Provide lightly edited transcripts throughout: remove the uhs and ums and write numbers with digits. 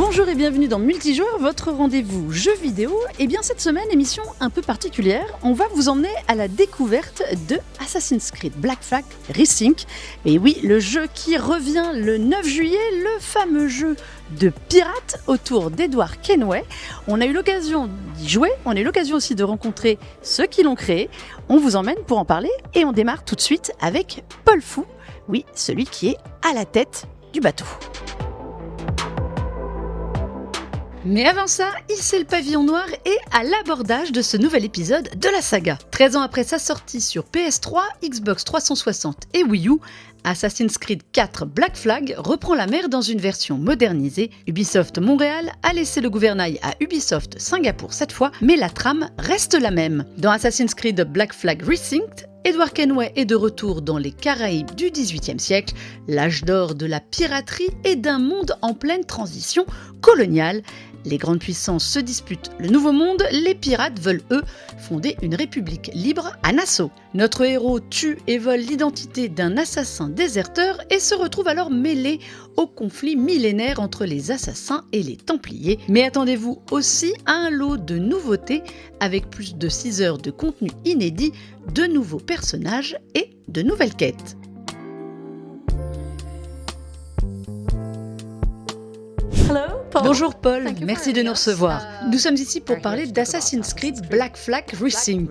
Bonjour et bienvenue dans Multijoueur, votre rendez-vous jeux vidéo. Et bien cette semaine, émission un peu particulière, on va vous emmener à la découverte de Assassin's Creed Black Flag Resync. Et oui, le jeu qui revient le 9 juillet, le fameux jeu de pirates autour d'Edward Kenway. On a eu l'occasion d'y jouer, on a eu l'occasion aussi de rencontrer ceux qui l'ont créé. On vous emmène pour en parler et on démarre tout de suite avec Paul Fou, oui, celui qui est à la tête du bateau. Mais avant ça, hissez le pavillon noir et à l'abordage de ce nouvel épisode de la saga. 13 ans après sa sortie sur PS3, Xbox 360 et Wii U, Assassin's Creed 4 Black Flag reprend la mer dans une version modernisée. Ubisoft Montréal a laissé le gouvernail à Ubisoft Singapour cette fois, mais la trame reste la même. Dans Assassin's Creed Black Flag Resync, Edward Kenway est de retour dans les Caraïbes du XVIIIe siècle, l'âge d'or de la piraterie et d'un monde en pleine transition coloniale. Les grandes puissances se disputent le nouveau monde, les pirates veulent eux fonder une république libre à Nassau. Notre héros tue et vole l'identité d'un assassin déserteur et se retrouve alors mêlé au conflit millénaire entre les assassins et les Templiers. Mais attendez-vous aussi à un lot de nouveautés avec plus de 6 heures de contenu inédit, de nouveaux personnages et de nouvelles quêtes. Bonjour Paul, merci de nous recevoir. Nous sommes ici pour parler d'Assassin's Creed Black Flag Resync.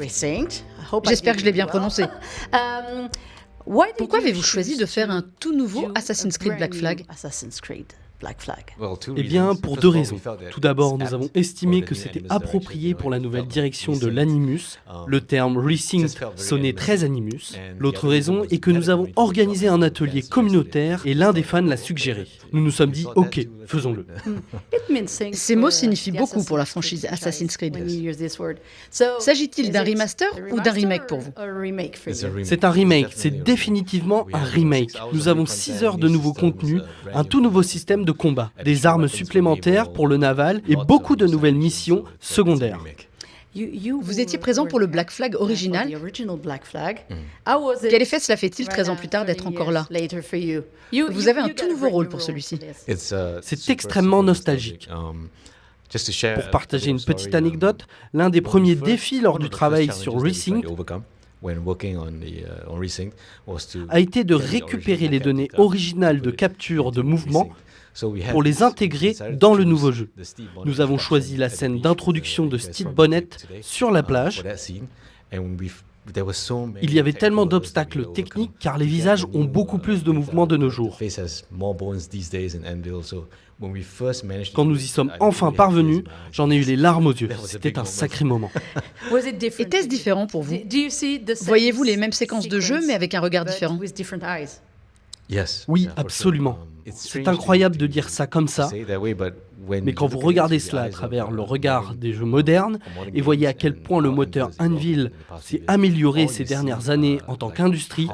J'espère que je l'ai bien prononcé. Pourquoi avez-vous choisi de faire un tout nouveau Assassin's Creed Black Flag ? Eh bien, pour deux raisons. Tout d'abord, nous avons estimé que c'était approprié pour la nouvelle direction de l'Animus. Le terme Resync sonnait très Animus. L'autre raison est que nous avons organisé un atelier communautaire et l'un des fans l'a suggéré. Nous nous sommes dit, ok, faisons-le. Ces mots signifient beaucoup pour la franchise Assassin's Creed. S'agit-il d'un remaster ou d'un remake pour vous ? C'est un remake, c'est définitivement un remake. Nous avons 6 heures de nouveau contenu, un tout nouveau système de combat, des armes supplémentaires pour le naval et beaucoup de nouvelles missions secondaires. Vous étiez présent pour le Black Flag original. Quel effet cela fait-il 13 ans plus tard d'être encore là ? Vous avez un tout nouveau rôle pour celui-ci. C'est extrêmement nostalgique. Pour partager une petite anecdote, l'un des premiers défis lors du travail sur Resync a été de récupérer les données originales de capture de mouvement pour les intégrer dans le nouveau jeu. Nous avons choisi la scène d'introduction de Steve Bonnet sur la plage. Il y avait tellement d'obstacles techniques car les visages ont beaucoup plus de mouvements de nos jours. Quand nous y sommes enfin parvenus, j'en ai eu les larmes aux yeux. C'était un sacré moment. Était-ce différent pour vous ? Voyez-vous les mêmes séquences de jeu mais avec un regard différent ? Oui, absolument. C'est incroyable de dire ça comme ça, mais quand vous regardez cela à travers le regard des jeux modernes et voyez à quel point le moteur Anvil s'est amélioré ces dernières années en tant qu'industrie,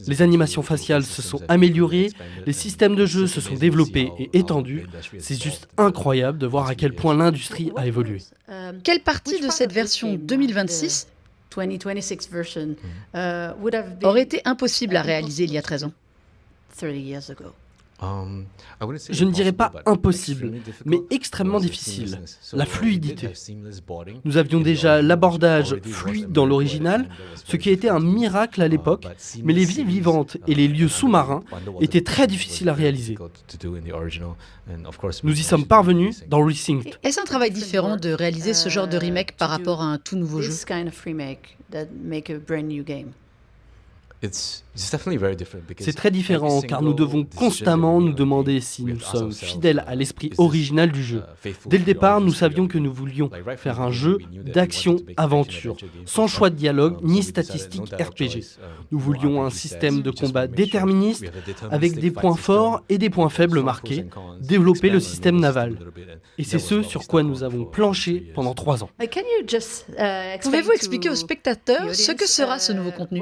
les animations faciales se sont améliorées, les systèmes de jeu se sont développés et étendus. C'est juste incroyable de voir à quel point l'industrie a évolué. Quelle partie de cette version 2026 aurait été impossible à réaliser il y a 13 ans ? Je ne dirais pas impossible, mais extrêmement difficile. La fluidité. Nous avions déjà l'abordage fluide dans l'original, ce qui a été un miracle à l'époque, mais les villes vivantes et les lieux sous-marins étaient très difficiles à réaliser. Nous y sommes parvenus dans Resync. Est-ce un travail différent de réaliser ce genre de remake par rapport à un tout nouveau jeu ? C'est très différent car nous devons constamment nous demander si nous sommes fidèles à l'esprit original du jeu. Dès le départ, nous savions que nous voulions faire un jeu d'action-aventure, sans choix de dialogue ni statistiques RPG. Nous voulions un système de combat déterministe, avec des points forts et des points faibles marqués, développer le système naval. Et c'est ce sur quoi nous avons planché pendant 3 ans. Pouvez-vous expliquer aux spectateurs ce que sera ce nouveau contenu ?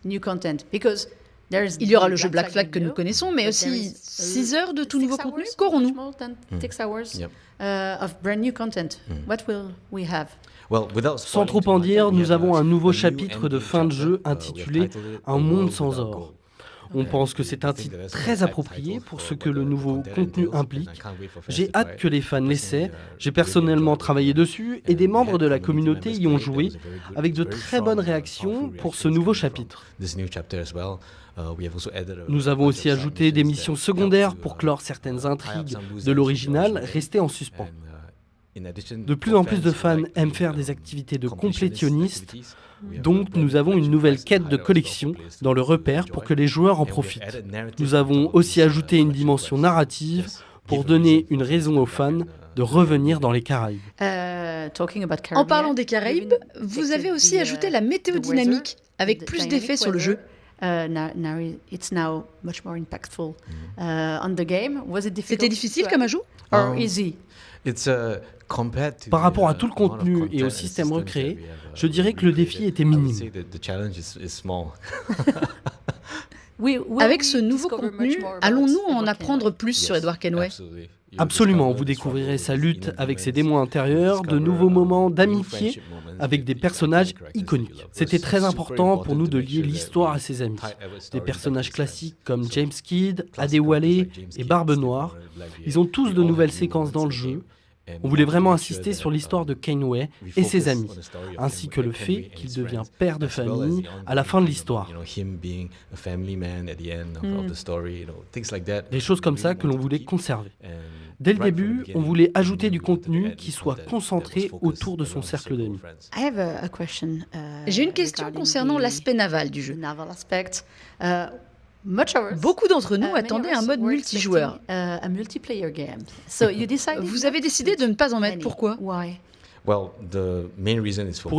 Il y aura le jeu Black Flag que nous connaissons, mais aussi 6 heures de tout nouveau contenu. Qu'aurons-nous ? Sans trop en dire, nous avons un nouveau chapitre de fin de jeu intitulé « Un monde sans or ». On pense que c'est un titre très approprié pour ce que le nouveau contenu implique. J'ai hâte que les fans l'essaient. J'ai personnellement travaillé dessus et des membres de la communauté y ont joué avec de très bonnes réactions pour ce nouveau chapitre. Nous avons aussi ajouté des missions secondaires pour clore certaines intrigues de l'original restées en suspens. De plus en plus de fans aiment faire des activités de complétionnistes, donc nous avons une nouvelle quête de collection dans le repère pour que les joueurs en profitent. Nous avons aussi ajouté une dimension narrative pour donner une raison aux fans de revenir dans les Caraïbes. En parlant des Caraïbes, vous avez aussi ajouté la météo dynamique, avec plus d'effets sur le jeu. C'était difficile comme ajout ? Par rapport à tout le contenu et au système recréé, je dirais que le défi était minime. Avec ce nouveau contenu, allons-nous en apprendre plus sur Edward Kenway ? Absolument, vous découvrirez sa lutte avec ses démons intérieurs, de nouveaux moments d'amitié avec des personnages iconiques. C'était très important pour nous de lier l'histoire à ses amis. Des personnages classiques comme James Kidd, Adewale et Barbe Noire, ils ont tous de nouvelles séquences dans le jeu. On voulait vraiment insister sur l'histoire de Kenway et ses amis, ainsi que le fait qu'il devient père de famille à la fin de l'histoire. Des choses comme ça que l'on voulait conserver. Dès le début, on voulait ajouter du contenu qui soit concentré autour de son cercle d'amis. J'ai une question concernant l'aspect naval du jeu. Beaucoup d'entre nous attendaient un mode multijoueur. Vous avez décidé de ne pas en mettre, pourquoi ? Pour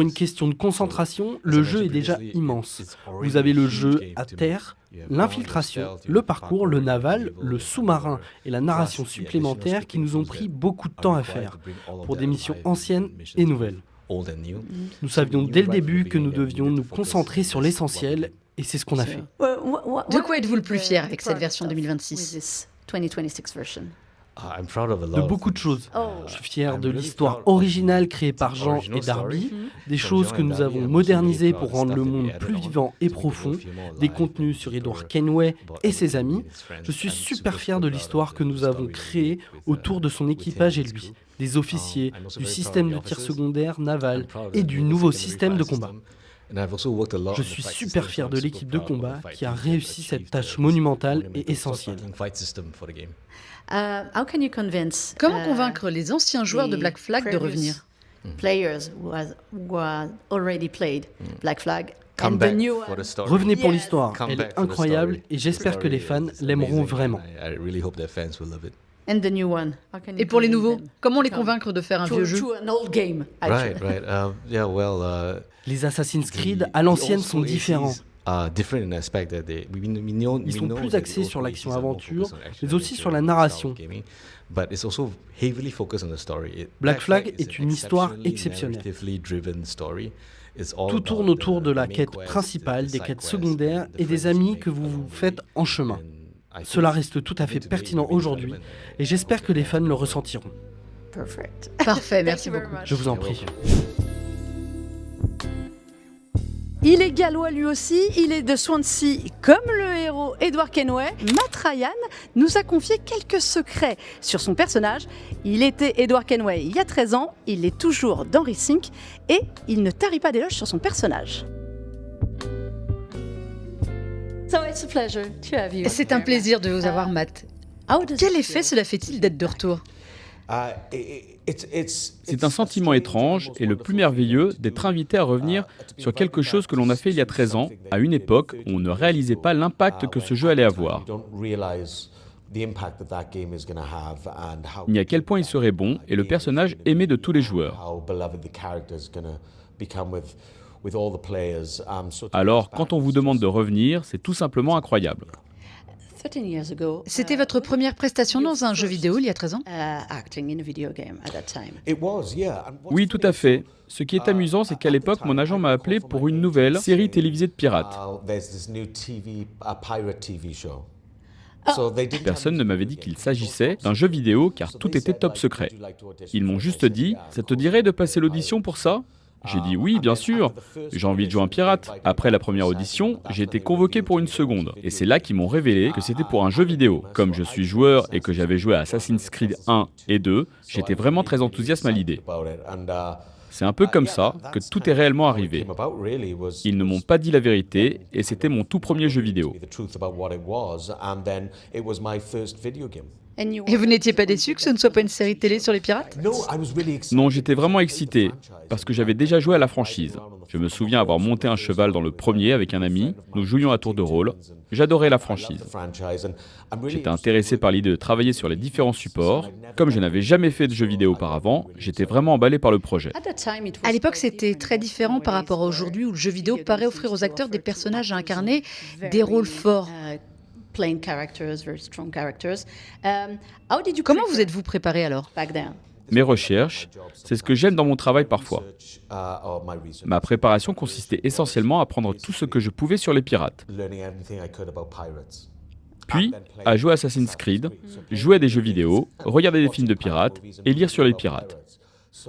une question de concentration, le jeu est déjà immense. Vous avez le jeu à terre, l'infiltration, le parcours, le naval, le sous-marin et la narration supplémentaire qui nous ont pris beaucoup de temps à faire, pour des missions anciennes et nouvelles. Nous savions dès le début que nous devions nous concentrer sur l'essentiel, et c'est ce qu'on a fait. De quoi êtes-vous le plus fier avec cette version 2026 ? De beaucoup de choses. Je suis fier de l'histoire originale créée par Jean et Darby, des choses que nous avons modernisées pour rendre le monde plus vivant et profond, des contenus sur Edward Kenway et ses amis. Je suis super fier de l'histoire que nous avons créée autour de son équipage et lui, des officiers, du système de tir secondaire naval et du nouveau système de combat. Je suis super fier de l'équipe de combat qui a réussi cette tâche monumentale et essentielle. Comment convaincre les anciens joueurs de Black Flag de revenir ? Revenez pour l'histoire, elle est incroyable et j'espère que les fans l'aimeront vraiment. Et pour les nouveaux, comment les convaincre de faire un vieux jeu ? Les Assassin's Creed à l'ancienne sont différents. Ils sont plus axés sur l'action-aventure, mais aussi sur la narration. Black Flag est une histoire exceptionnelle. Tout tourne autour de la quête principale, des quêtes secondaires et des amis que vous vous faites en chemin. Cela reste tout à fait pertinent aujourd'hui et j'espère que les fans le ressentiront. Parfait, merci beaucoup. Je vous en prie. Il est gallois lui aussi, il est de Swansea comme le héros Edward Kenway. Matt Ryan nous a confié quelques secrets sur son personnage. Il était Edward Kenway il y a 13 ans, il est toujours dans Racing et il ne tarit pas d'éloges sur son personnage. C'est un plaisir de vous avoir, Matt. Quel effet cela fait-il d'être de retour ? C'est un sentiment étrange et le plus merveilleux d'être invité à revenir sur quelque chose que l'on a fait il y a 13 ans, à une époque où on ne réalisait pas l'impact que ce jeu allait avoir. Ni à quel point il serait bon et le personnage aimé de tous les joueurs. Alors, quand on vous demande de revenir, c'est tout simplement incroyable. C'était votre première prestation dans un jeu vidéo il y a 13 ans ? Oui, tout à fait. Ce qui est amusant, c'est qu'à l'époque, mon agent m'a appelé pour une nouvelle série télévisée de pirates. Personne ne m'avait dit qu'il s'agissait d'un jeu vidéo car tout était top secret. Ils m'ont juste dit « Ça te dirait de passer l'audition pour ça ?» J'ai dit oui, bien sûr, j'ai envie de jouer un pirate. Après la première audition, j'ai été convoqué pour une seconde. Et c'est là qu'ils m'ont révélé que c'était pour un jeu vidéo. Comme je suis joueur et que j'avais joué à Assassin's Creed 1 et 2, j'étais vraiment très enthousiaste à l'idée. C'est un peu comme ça que tout est réellement arrivé. Ils ne m'ont pas dit la vérité et c'était mon tout premier jeu vidéo. Et vous n'étiez pas déçu que ce ne soit pas une série télé sur les pirates? Non, j'étais vraiment excité parce que j'avais déjà joué à la franchise. Je me souviens avoir monté un cheval dans le premier avec un ami, nous jouions à tour de rôle. J'adorais la franchise. J'étais intéressé par l'idée de travailler sur les différents supports. Comme je n'avais jamais fait de jeux vidéo auparavant, j'étais vraiment emballé par le projet. À l'époque, c'était très différent par rapport à aujourd'hui où le jeu vidéo paraît offrir aux acteurs des personnages à incarner, des rôles forts. Comment vous êtes-vous préparé alors? Mes recherches, c'est ce que j'aime dans mon travail parfois. Ma préparation consistait essentiellement à apprendre tout ce que je pouvais sur les pirates. Puis, à jouer à Assassin's Creed, jouer à des jeux vidéo, regarder des films de pirates et lire sur les pirates.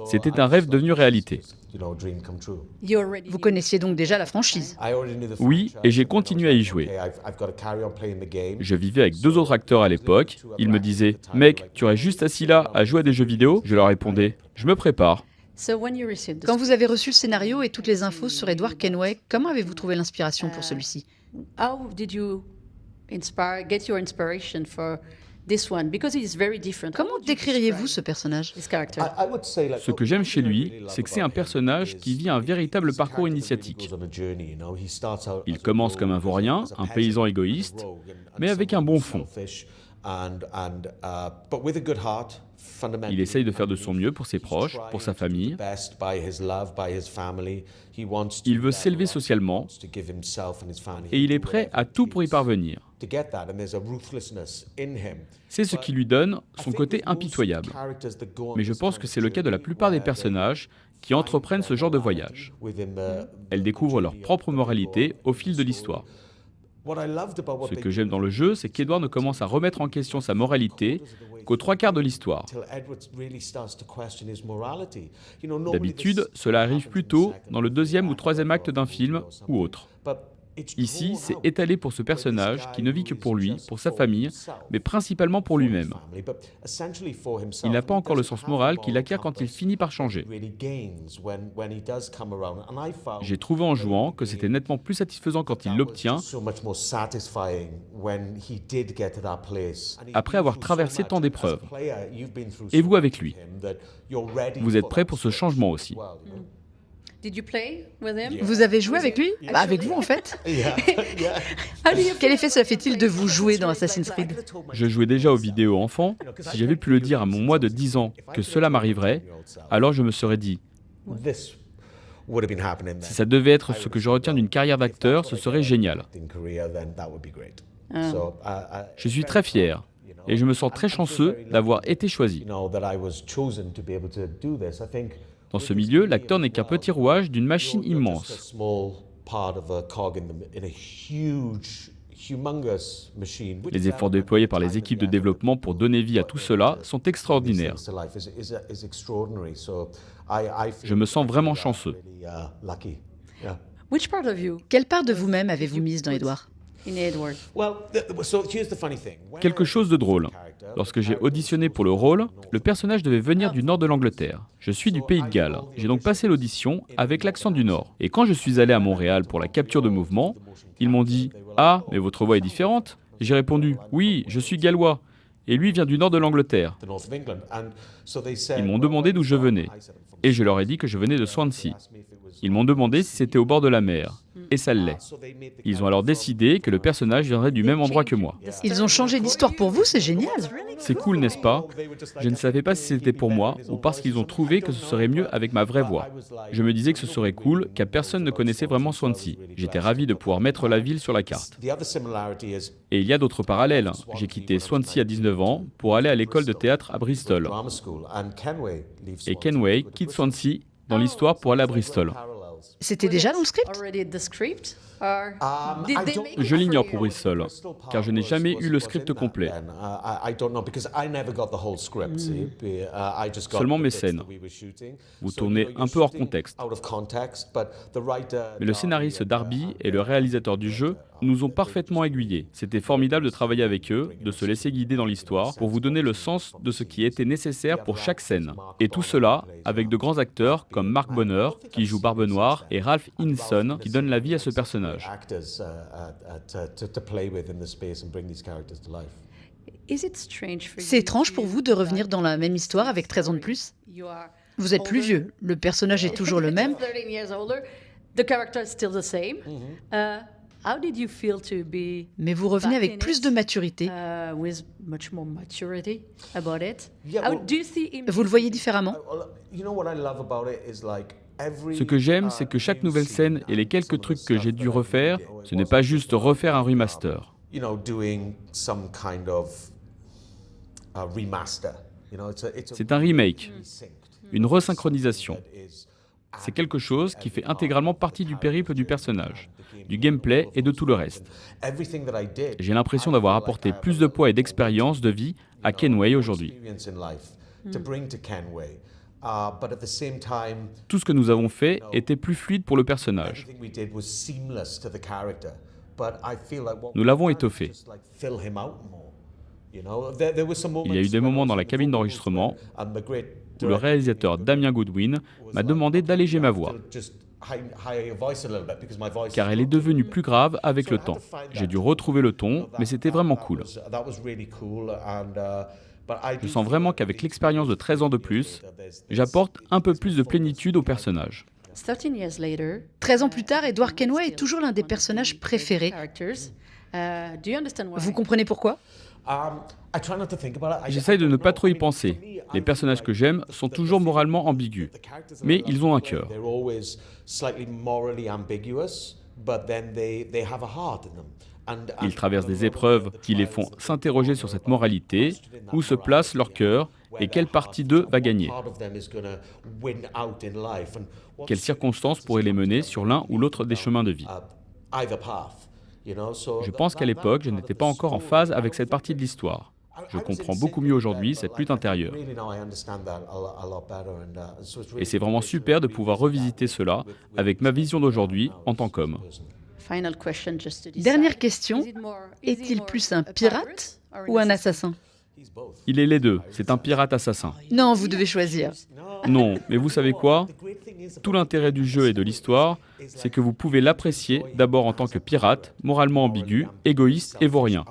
C'était un rêve devenu réalité. Vous connaissiez donc déjà la franchise? Oui, et j'ai continué à y jouer. Je vivais avec 2 autres acteurs à l'époque. Ils me disaient « Mec, tu restes juste assis là à jouer à des jeux vidéo ?» Je leur répondais « Je me prépare. » Quand vous avez reçu le scénario et toutes les infos sur Edward Kenway, comment avez-vous trouvé l'inspiration pour celui-ci? Comment décririez-vous ce personnage? Ce que j'aime chez lui, c'est que c'est un personnage qui vit un véritable parcours initiatique. Il commence comme un vaurien, un paysan égoïste, mais avec un bon fond. Il essaye de faire de son mieux pour ses proches, pour sa famille. Il veut s'élever socialement et il est prêt à tout pour y parvenir. C'est ce qui lui donne son côté impitoyable. Mais je pense que c'est le cas de la plupart des personnages qui entreprennent ce genre de voyage. Elles découvrent leur propre moralité au fil de l'histoire. Ce que j'aime dans le jeu, c'est qu'Edward ne commence à remettre en question sa moralité qu'aux 3/4 de l'histoire. D'habitude, cela arrive plutôt dans le 2e ou 3e acte d'un film ou autre. Ici, c'est étalé pour ce personnage qui ne vit que pour lui, pour sa famille, mais principalement pour lui-même. Il n'a pas encore le sens moral qu'il acquiert quand il finit par changer. J'ai trouvé en jouant que c'était nettement plus satisfaisant quand il l'obtient, après avoir traversé tant d'épreuves. Et vous avec lui. Vous êtes prêt pour ce changement aussi. Vous avez joué avec lui? Avec vous en fait? Quel effet cela fait-il de vous jouer dans Assassin's Creed? Je jouais déjà aux vidéos enfants. Si j'avais pu le dire à mon moi de 10 ans que cela m'arriverait, alors je me serais dit, si ça devait être ce que je retiens d'une carrière d'acteur, ce serait génial. Je suis très fier et je me sens très chanceux d'avoir été choisi. Dans ce milieu, l'acteur n'est qu'un petit rouage d'une machine immense. Les efforts déployés par les équipes de développement pour donner vie à tout cela sont extraordinaires. Je me sens vraiment chanceux. Quelle part de vous-même avez-vous mise dans Edward? Quelque chose de drôle. Lorsque j'ai auditionné pour le rôle, le personnage devait venir du nord de l'Angleterre. Je suis du Pays de Galles. J'ai donc passé l'audition avec l'accent du nord. Et quand je suis allé à Montréal pour la capture de mouvement, ils m'ont dit « Ah, mais votre voix est différente ?» J'ai répondu « Oui, je suis gallois. » Et lui vient du nord de l'Angleterre. Ils m'ont demandé d'où je venais. Et je leur ai dit que je venais de Swansea. Ils m'ont demandé si c'était au bord de la mer. Et ça l'est. Ils ont alors décidé que le personnage viendrait du même endroit que moi. Ils ont changé l'histoire pour vous, c'est génial. C'est cool, n'est-ce pas? Je ne savais pas si c'était pour moi ou parce qu'ils ont trouvé que ce serait mieux avec ma vraie voix. Je me disais que ce serait cool car personne ne connaissait vraiment Swansea. J'étais ravi de pouvoir mettre la ville sur la carte. Et il y a d'autres parallèles. J'ai quitté Swansea à 19 ans pour aller à l'école de théâtre à Bristol. Et Kenway quitte Swansea dans l'histoire pour aller à Bristol. C'était déjà dans le script? Je l'ignore pour Bristol, car je n'ai jamais eu le script complet. Seulement mes scènes. Vous tournez un peu hors contexte. Mais le scénariste Darby et le réalisateur du jeu nous ont parfaitement aiguillés. C'était formidable de travailler avec eux, de se laisser guider dans l'histoire pour vous donner le sens de ce qui était nécessaire pour chaque scène. Et tout cela avec de grands acteurs comme Mark Bonner, qui joue Barbe Noire, et Ralph Ineson, qui donne la vie à ce personnage. C'est étrange pour vous de revenir dans la même histoire avec 13 ans de plus? Vous êtes plus vieux, le personnage est toujours le même. Mais vous revenez avec plus de maturité. Vous le voyez différemment? Ce que j'aime, c'est que chaque nouvelle scène et les quelques trucs que j'ai dû refaire, ce n'est pas juste refaire un remaster. C'est un remake, une resynchronisation. C'est quelque chose qui fait intégralement partie du périple du personnage, du gameplay et de tout le reste. J'ai l'impression d'avoir apporté plus de poids et d'expérience de vie à Kenway aujourd'hui. Tout ce que nous avons fait était plus fluide pour le personnage. Nous l'avons étoffé. Il y a eu des moments dans la cabine d'enregistrement où le réalisateur Damien Goodwin m'a demandé d'alléger ma voix, car elle est devenue plus grave avec le temps. J'ai dû retrouver le ton, mais c'était vraiment cool. Je sens vraiment qu'avec l'expérience de 13 ans de plus, j'apporte un peu plus de plénitude au personnage. 13 ans plus tard, Edward Kenway est toujours l'un des personnages préférés. Vous comprenez pourquoi? J'essaye de ne pas trop y penser. Les personnages que j'aime sont toujours moralement ambigus, mais ils ont un cœur. Ils traversent des épreuves qui les font s'interroger sur cette moralité, où se place leur cœur et quelle partie d'eux va gagner. Quelles circonstances pourraient les mener sur l'un ou l'autre des chemins de vie. Je pense qu'à l'époque, je n'étais pas encore en phase avec cette partie de l'histoire. Je comprends beaucoup mieux aujourd'hui cette lutte intérieure. Et c'est vraiment super de pouvoir revisiter cela avec ma vision d'aujourd'hui en tant qu'homme. Dernière question, est-il plus un pirate ou un assassin? Il est les deux, c'est un pirate assassin. Non, vous devez choisir. Non, mais vous savez quoi? Tout l'intérêt du jeu et de l'histoire, c'est que vous pouvez l'apprécier d'abord en tant que pirate, moralement ambigu, égoïste et vaurien,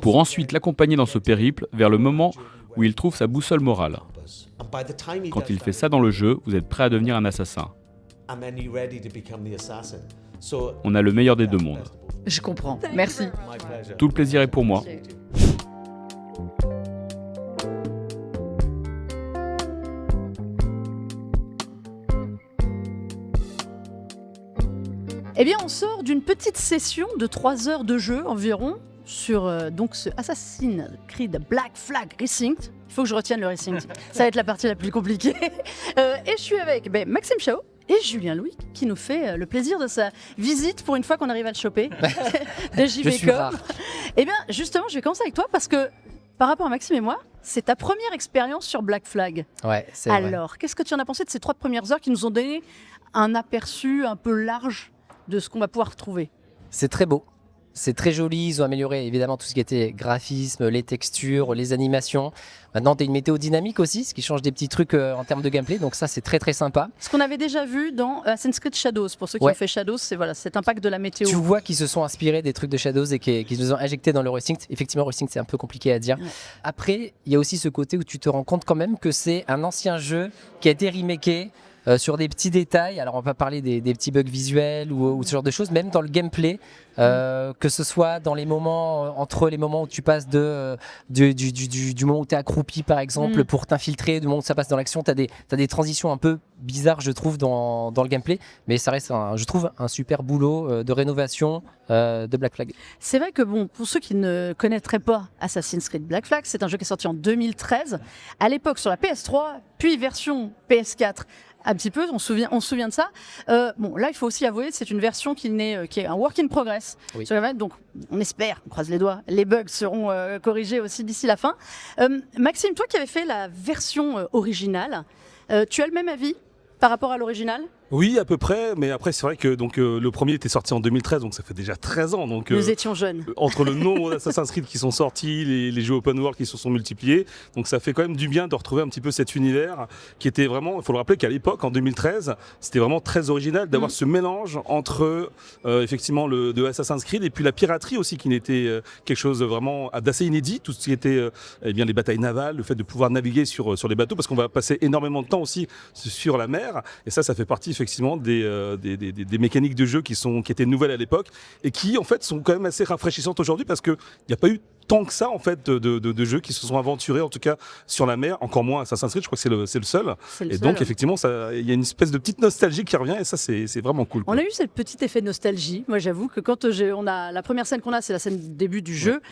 pour ensuite l'accompagner dans ce périple vers le moment où il trouve sa boussole morale. Quand il fait ça dans le jeu, vous êtes prêt à devenir un assassin. On a le meilleur des deux mondes. Je comprends, merci. Tout le plaisir est pour moi. Eh bien, on sort d'une petite session de 3 heures de jeu environ sur donc ce Assassin's Creed Black Flag Resynced. Il faut que je retienne le Resynced. Ça va être la partie la plus compliquée. Et je suis avec Maxime Chao et Julien Louis qui nous fait le plaisir de sa visite pour une fois qu'on arrive à le choper. De JVCom. Eh bien, justement, je vais commencer avec toi parce que par rapport à Maxime et moi, c'est ta première expérience sur Black Flag. Ouais, c'est vrai. Alors, qu'est-ce que tu en as pensé de ces 3 premières heures qui nous ont donné un aperçu un peu large de ce qu'on va pouvoir retrouver? C'est très beau, c'est très joli, ils ont amélioré évidemment tout ce qui était graphisme, les textures, les animations. Maintenant, tu as une météo dynamique aussi, ce qui change des petits trucs en termes de gameplay, donc ça c'est très très sympa. Ce qu'on avait déjà vu dans Assassin's Creed Shadows, pour ceux qui ont fait Shadows, c'est voilà, cet impact de la météo. Tu vois qu'ils se sont inspirés des trucs de Shadows et qu'ils nous ont injectés dans le Resynced. Effectivement, Resynced c'est un peu compliqué à dire. Ouais. Après, il y a aussi ce côté où tu te rends compte quand même que c'est un ancien jeu qui a été remaké sur des petits détails. Alors on va parler des petits bugs visuels ou ce genre de choses, même dans le gameplay, que ce soit dans les moments, entre les moments où tu passes du moment où tu es accroupi par exemple pour t'infiltrer, du moment où ça passe dans l'action, tu as des transitions un peu bizarres je trouve dans le gameplay, mais ça reste je trouve un super boulot de rénovation de Black Flag. C'est vrai que bon, pour ceux qui ne connaîtraient pas Assassin's Creed Black Flag, c'est un jeu qui est sorti en 2013, à l'époque sur la PS3, puis version PS4. Un petit peu, on se souvient de ça. Bon, là, il faut aussi avouer, c'est une version qui est un work in progress. Oui. Donc, on espère, on croise les doigts, les bugs seront corrigés aussi d'ici la fin. Maxime, toi qui avais fait la version originale, tu as le même avis par rapport à l'original ? Oui, à peu près, mais après c'est vrai que le premier était sorti en 2013, donc ça fait déjà 13 ans. Donc, nous étions jeunes. Entre le nombre d'Assassin's Creed qui sont sortis, les jeux open world qui se sont multipliés, donc ça fait quand même du bien de retrouver un petit peu cet univers qui était vraiment, il faut le rappeler qu'à l'époque, en 2013, c'était vraiment très original d'avoir ce mélange entre effectivement de Assassin's Creed et puis la piraterie aussi qui n'était quelque chose vraiment d'assez inédit, tout ce qui était eh bien, les batailles navales, le fait de pouvoir naviguer sur les bateaux, parce qu'on va passer énormément de temps aussi sur la mer, et ça fait partie effectivement des mécaniques de jeu qui étaient nouvelles à l'époque et qui en fait sont quand même assez rafraîchissantes aujourd'hui parce qu'il n'y a pas eu tant que ça en fait de jeux qui se sont aventurés en tout cas sur la mer, encore moins Assassin's Creed, je crois que c'est le seul. Et donc effectivement il y a une espèce de petite nostalgie qui revient et ça c'est vraiment cool, quoi. On a eu ce petit effet de nostalgie. Moi j'avoue que quand on a la première scène qu'on a, c'est la scène du début du jeu.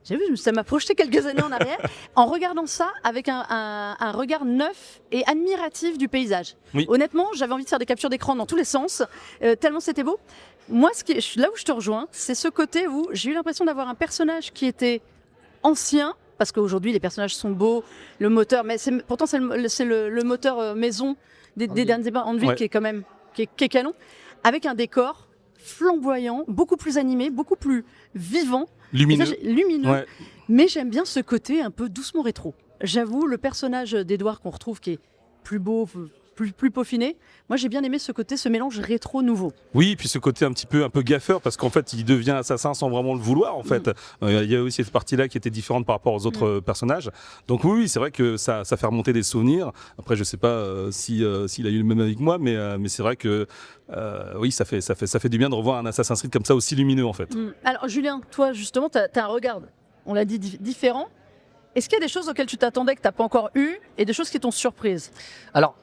J'ai vu, ça m'a projeté quelques années en arrière, en regardant ça avec un regard neuf et admiratif du paysage. Oui. Honnêtement, j'avais envie de faire des captures d'écran dans tous les sens, tellement c'était beau. Moi, là où je te rejoins, c'est ce côté où j'ai eu l'impression d'avoir un personnage qui était ancien, parce qu'aujourd'hui les personnages sont beaux, le moteur, mais pourtant c'est le moteur maison des derniers Anvil qui est quand même qui est canon, avec un décor flamboyant, beaucoup plus animé, beaucoup plus vivant. Lumineux. Ouais. Mais j'aime bien ce côté un peu doucement rétro. J'avoue, le personnage d'Edouard qu'on retrouve qui est plus beau, plus peaufiné, moi j'ai bien aimé ce mélange rétro nouveau. Oui, puis ce côté un peu gaffeur parce qu'en fait il devient assassin sans vraiment le vouloir en fait. Il y a aussi cette partie-là qui était différente par rapport aux autres personnages. Donc oui, c'est vrai que ça fait remonter des souvenirs. Après je sais pas s'il a eu le même avis que moi, mais c'est vrai que oui, ça fait du bien de revoir un Assassin's Creed comme ça aussi lumineux en fait. Alors Julien, toi justement, tu as un regard, on l'a dit, différent. Est-ce qu'il y a des choses auxquelles tu t'attendais que tu n'as pas encore eu et des choses qui t'ont surprise ? Alors,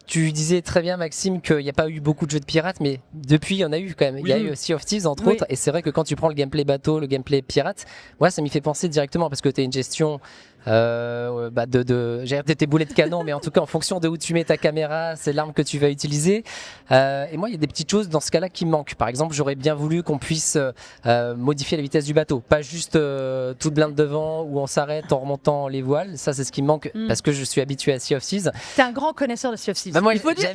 tu disais très bien, Maxime, qu'il n'y a pas eu beaucoup de jeux de pirates, mais depuis, il y en a eu quand même. Oui. Il y a eu Sea of Thieves, entre autres, et c'est vrai que quand tu prends le gameplay bateau, le gameplay pirate, moi, ça m'y fait penser directement, parce que tu as une gestion de tes boulets de canon, mais en tout cas en fonction de où tu mets ta caméra, c'est l'arme que tu vas utiliser. Et moi, il y a des petites choses dans ce cas-là qui me manquent. Par exemple, j'aurais bien voulu qu'on puisse modifier la vitesse du bateau, pas juste toute blinde devant où on s'arrête en remontant les voiles. Ça, c'est ce qui me manque parce que je suis habitué à Sea of Thieves. T'es un grand connaisseur de Sea of Thieves. Moi, il faut dire,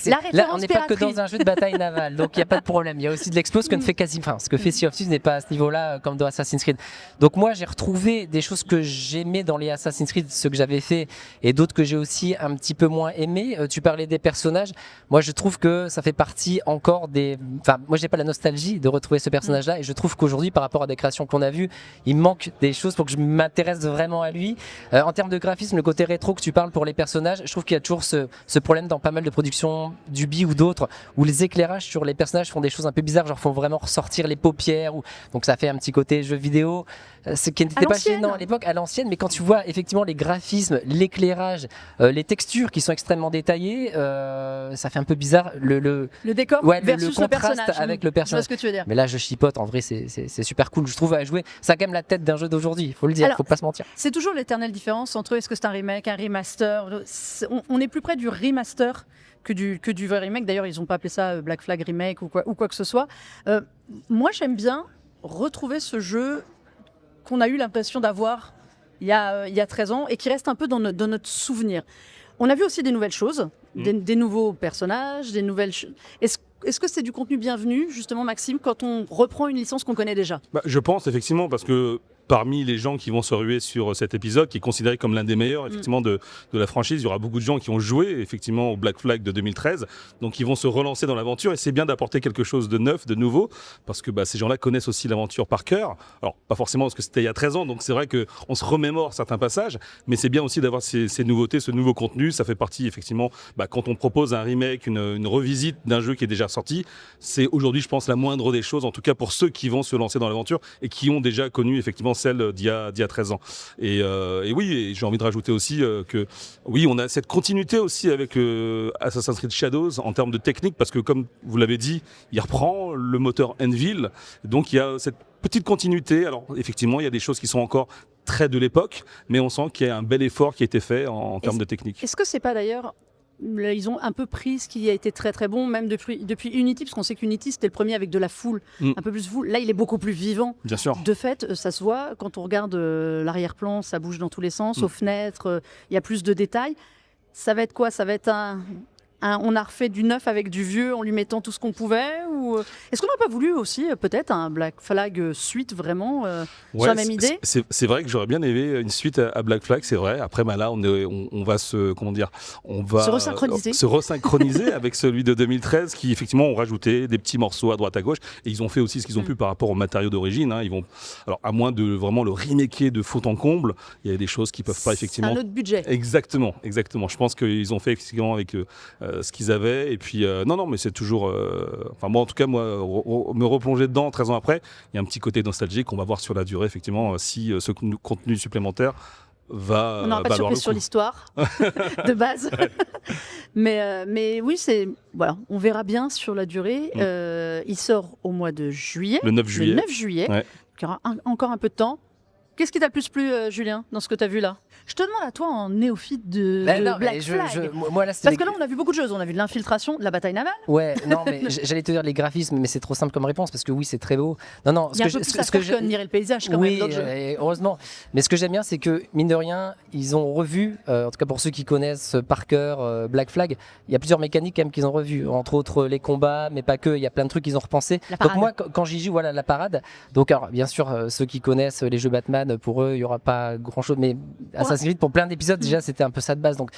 la référence là, on n'est pas que dans un jeu de bataille navale, donc il n'y a pas de problème. Il y a aussi de l'explo, ce que fait Sea of Thieves n'est pas à ce niveau-là comme dans Assassin's Creed. Donc moi, j'ai retrouvé des choses que j'aimais dans les Assassin's Creed, ceux que j'avais fait, et d'autres que j'ai aussi un petit peu moins aimé. Tu parlais des personnages. Moi, je trouve que ça fait partie encore des... Enfin, moi, j'ai pas la nostalgie de retrouver ce personnage-là, et je trouve qu'aujourd'hui, par rapport à des créations qu'on a vues, il me manque des choses pour que je m'intéresse vraiment à lui. En termes de graphisme, le côté rétro que tu parles pour les personnages, je trouve qu'il y a toujours ce problème dans pas mal de productions d'Ubi ou d'autres, où les éclairages sur les personnages font des choses un peu bizarres, genre font vraiment ressortir les paupières, donc ça fait un petit côté jeu vidéo, ce qui n'était pas gênant à l'époque, à l'ancienne, mais quand tu vois effectivement les graphismes, l'éclairage, les textures qui sont extrêmement détaillées, ça fait un peu bizarre le décor versus le le contraste personnage. avec le personnage. Je vois ce que tu veux dire. Mais là, je chipote. En vrai, c'est super cool. Je trouve à jouer. Ça a quand même la tête d'un jeu d'aujourd'hui. Il faut le dire. Il faut pas se mentir. C'est toujours l'éternelle différence entre est-ce que c'est un remake, un remaster. On est plus près du remaster que du vrai remake. D'ailleurs, ils n'ont pas appelé ça Black Flag remake ou quoi que ce soit. Moi, j'aime bien retrouver ce jeu qu'on a eu l'impression d'avoir il y a 13 ans et qui reste un peu dans notre souvenir. On a vu aussi des nouvelles choses, des nouveaux personnages, des nouvelles... Est-ce que c'est du contenu bienvenu, justement, Maxime, quand on reprend une licence qu'on connaît déjà ? Je pense, effectivement, parce que parmi les gens qui vont se ruer sur cet épisode, qui est considéré comme l'un des meilleurs effectivement de la franchise. Il y aura beaucoup de gens qui ont joué effectivement au Black Flag de 2013, donc ils vont se relancer dans l'aventure et c'est bien d'apporter quelque chose de neuf, de nouveau, parce que ces gens-là connaissent aussi l'aventure par cœur. Alors pas forcément parce que c'était il y a 13 ans, donc c'est vrai qu'on se remémore certains passages, mais c'est bien aussi d'avoir ces nouveautés, ce nouveau contenu. Ça fait partie effectivement, quand on propose un remake, une revisite d'un jeu qui est déjà sorti, c'est aujourd'hui je pense la moindre des choses, en tout cas pour ceux qui vont se lancer dans l'aventure et qui ont déjà connu effectivement celle d'il y a 13 ans. Et oui, et j'ai envie de rajouter aussi que oui, on a cette continuité aussi avec Assassin's Creed Shadows en termes de technique, parce que comme vous l'avez dit, il reprend le moteur Anvil, donc il y a cette petite continuité. Alors effectivement, il y a des choses qui sont encore très de l'époque, mais on sent qu'il y a un bel effort qui a été fait en termes de technique. Est-ce que c'est pas d'ailleurs, ils ont un peu pris ce qui a été très très bon, même depuis Unity, parce qu'on sait qu'Unity c'était le premier avec de la foule, un peu plus foule. Là, il est beaucoup plus vivant. Bien sûr. De fait, ça se voit quand on regarde l'arrière-plan, ça bouge dans tous les sens, aux fenêtres, il y a plus de détails. Ça va être quoi? Ça va être on a refait du neuf avec du vieux en lui mettant tout ce qu'on pouvait, ou est-ce qu'on n'aurait pas voulu aussi peut-être un Black Flag suite vraiment sur la même idée? C'est vrai que j'aurais bien aimé une suite à Black Flag, c'est vrai. Après là on va se resynchroniser avec celui de 2013 qui effectivement ont rajouté des petits morceaux à droite à gauche et ils ont fait aussi ce qu'ils ont pu par rapport aux matériaux d'origine. Ils vont, alors à moins de vraiment le remaker de fond en comble, il y a des choses qui peuvent pas effectivement. C'est un autre budget. Exactement. Je pense qu'ils ont fait effectivement avec ce qu'ils avaient, et puis non mais c'est toujours moi en tout cas me replonger dedans 13 ans après, il y a un petit côté nostalgique. On va voir sur la durée effectivement si ce contenu supplémentaire va on n'aura pas de surprise sur l'histoire de base. mais oui, on verra bien sur la durée. Il sort au mois de juillet, le 9 juillet, ouais. Il y aura encore un peu de temps. Qu'est-ce qui t'a le plus plu, Julien, dans ce que tu as vu là? Je te demande à toi en néophyte de Black Flag. Moi, là, parce que là, on a vu beaucoup de choses. On a vu de l'infiltration, de la bataille navale. Ouais, non, mais j'allais te dire les graphismes, mais c'est trop simple comme réponse parce que oui, c'est très beau. Non, il y a un peu plus à faire qu'admirer le paysage quand même. Oui, heureusement. Mais ce que j'aime bien, c'est que mine de rien, ils ont revu, en tout cas pour ceux qui connaissent par cœur Black Flag, il y a plusieurs mécaniques quand même qu'ils ont revues, entre autres les combats, mais pas que. Il y a plein de trucs qu'ils ont repensé. Donc moi, quand j'y joue, voilà la parade. Donc alors, bien sûr, ceux qui connaissent les jeux Batman, pour eux, il y aura pas grand-chose. Mais Assassin's Creed, pour plein d'épisodes, déjà, c'était un peu ça de base. Donc,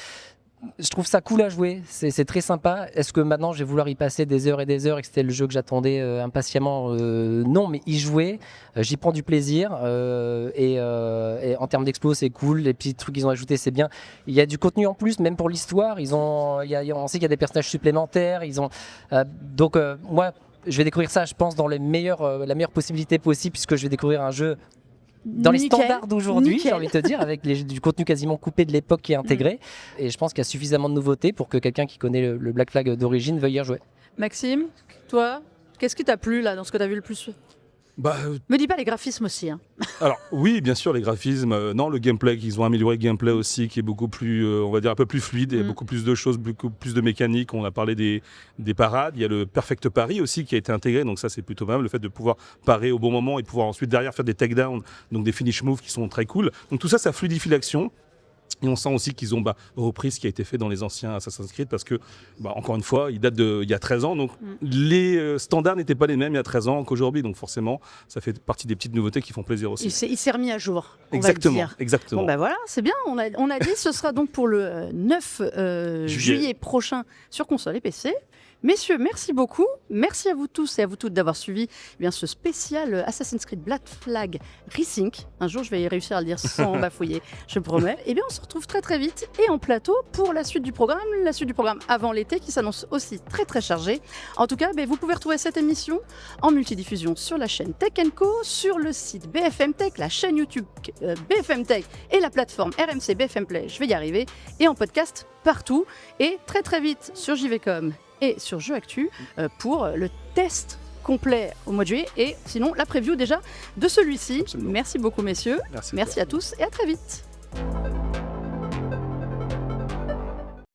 je trouve ça cool à jouer. C'est très sympa. Est-ce que maintenant, je vais vouloir y passer des heures et des heures et que c'était le jeu que j'attendais impatiemment? Non, mais y jouer, j'y prends du plaisir. Et en termes d'explos, c'est cool. Les petits trucs qu'ils ont ajoutés, c'est bien. Il y a du contenu en plus, même pour l'histoire. On sait qu'il y a des personnages supplémentaires. Donc, moi, je vais découvrir ça, je pense, dans la meilleure possibilité possible, puisque je vais découvrir un jeu dans les standards d'aujourd'hui, j'ai envie de te dire, avec du contenu quasiment coupé de l'époque qui est intégré. Et je pense qu'il y a suffisamment de nouveautés pour que quelqu'un qui connaît le Black Flag d'origine veuille y rejouer. Maxime, toi, qu'est-ce qui t'a plu là, dans ce que tu as vu le plus? Me dis pas les graphismes aussi. Alors oui, bien sûr les graphismes, le gameplay, qu'ils ont amélioré le gameplay aussi, qui est beaucoup plus, on va dire un peu plus fluide, et beaucoup plus de choses, beaucoup plus de mécanique. On a parlé des parades, il y a le Perfect Parry aussi qui a été intégré, donc ça c'est plutôt mal, le fait de pouvoir parer au bon moment et de pouvoir ensuite derrière faire des takedowns, donc des finish moves qui sont très cool. Donc tout ça, ça fluidifie l'action. Et on sent aussi qu'ils ont repris ce qui a été fait dans les anciens Assassin's Creed parce que, encore une fois, il date d'il y a 13 ans. Donc les standards n'étaient pas les mêmes il y a 13 ans qu'aujourd'hui. Donc forcément, ça fait partie des petites nouveautés qui font plaisir aussi. Il s'est remis à jour, exactement, va le dire. Exactement. Bon voilà, c'est bien. On a dit ce sera donc pour le 9 juillet prochain sur console et PC. Messieurs, merci beaucoup. Merci à vous tous et à vous toutes d'avoir suivi ce spécial Assassin's Creed Black Flag Resync. Un jour, je vais y réussir à le dire sans bafouiller, je promets. Et bien, on se retrouve très très vite et en plateau pour la suite du programme avant l'été qui s'annonce aussi très très chargé. En tout cas, vous pouvez retrouver cette émission en multidiffusion sur la chaîne Tech & Co, sur le site BFM Tech, la chaîne YouTube BFM Tech et la plateforme RMC BFM Play, je vais y arriver, et en podcast partout. Et très très vite sur JVcom et sur Jeux Actu pour le test complet au mois de juillet et sinon la preview déjà de celui-ci. Absolument. Merci beaucoup messieurs, merci à tous et à très vite.